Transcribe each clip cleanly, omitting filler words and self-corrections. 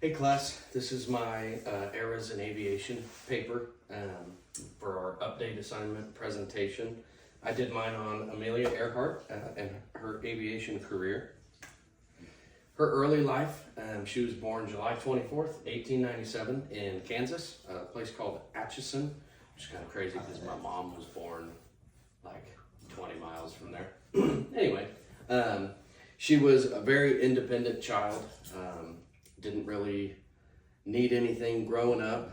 Hey class, this is my Eras in Aviation paper for our update assignment presentation. I did mine on Amelia Earhart and her aviation career. Her early life, she was born July 24th, 1897 in Kansas, a place called Atchison, which is kind of crazy because my mom was born like 20 miles from there. Anyway, she was a very independent child. Didn't really need anything growing up.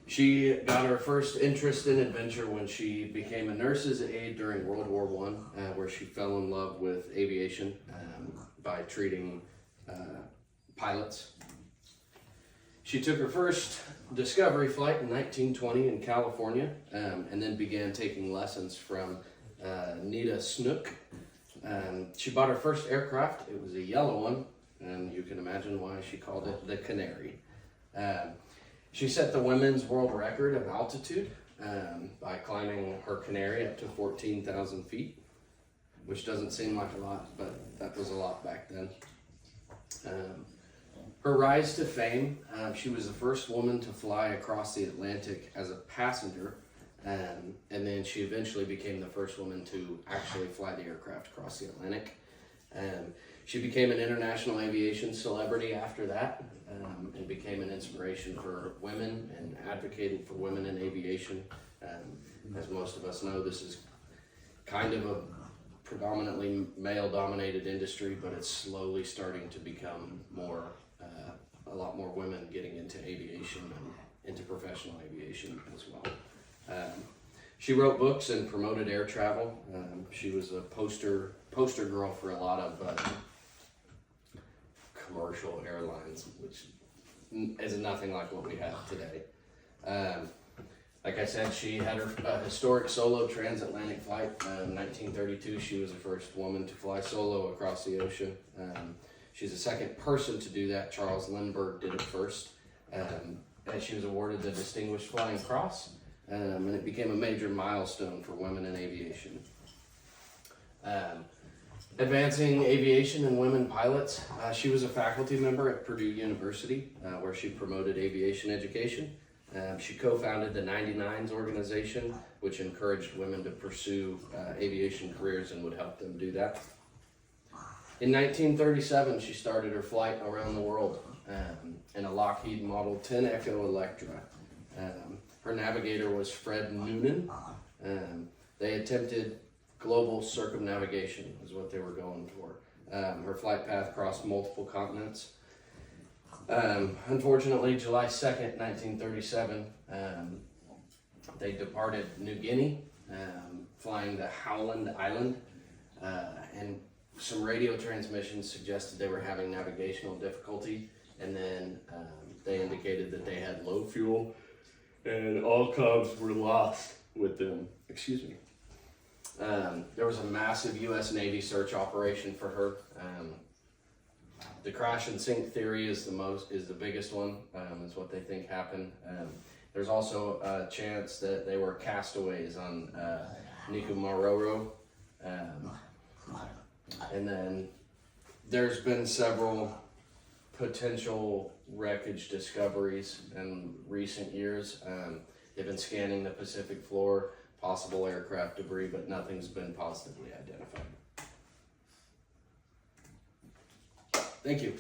She got her first interest in adventure when she became a nurse's aide during World War I, where she fell in love with aviation by treating pilots. She took her first discovery flight in 1920 in California, and then began taking lessons from Nita Snook. She bought her first aircraft. It was a yellow one, and you can imagine why she called it the Canary. She set the women's world record of altitude by climbing her Canary up to 14,000 feet, which doesn't seem like a lot, but that was a lot back then. Her rise to fame, she was the first woman to fly across the Atlantic as a passenger, and then she eventually became the first woman to actually fly the aircraft across the Atlantic. She became an international aviation celebrity after that, and became an inspiration for women and advocated for women in aviation. As most of us know, this is kind of a predominantly male-dominated industry, but it's slowly starting to become a lot more women getting into aviation and into professional aviation as well. She wrote books and promoted air travel. She was a poster girl for a lot of commercial airlines, which is nothing like what we have today. Like I said, she had her historic solo transatlantic flight. In 1932, she was the first woman to fly solo across the ocean. She's the second person to do that. Charles Lindbergh did it first. And she was awarded the Distinguished Flying Cross, and it became a major milestone for women in aviation. Advancing aviation and women pilots. She was a faculty member at Purdue University, where she promoted aviation education. She co-founded the 99s organization, which encouraged women to pursue aviation careers and would help them do that. In 1937, she started her flight around the world in a Lockheed Model 10 Echo Electra. Her navigator was Fred Noonan. They attempted global circumnavigation is what they were going for. Her flight path crossed multiple continents. Unfortunately, July 2nd, 1937, they departed New Guinea, flying to Howland Island, and some radio transmissions suggested they were having navigational difficulty, and then they indicated that they had low fuel, and all comms were lost with them. Excuse me. There was a massive U.S. Navy search operation for her. The crash and sink theory is the biggest one. Is what they think happened. There's also a chance that they were castaways on Nikumaroro. And then there's been several potential wreckage discoveries in recent years. They've been scanning the Pacific floor, possible aircraft debris, but nothing's been positively identified. Thank you.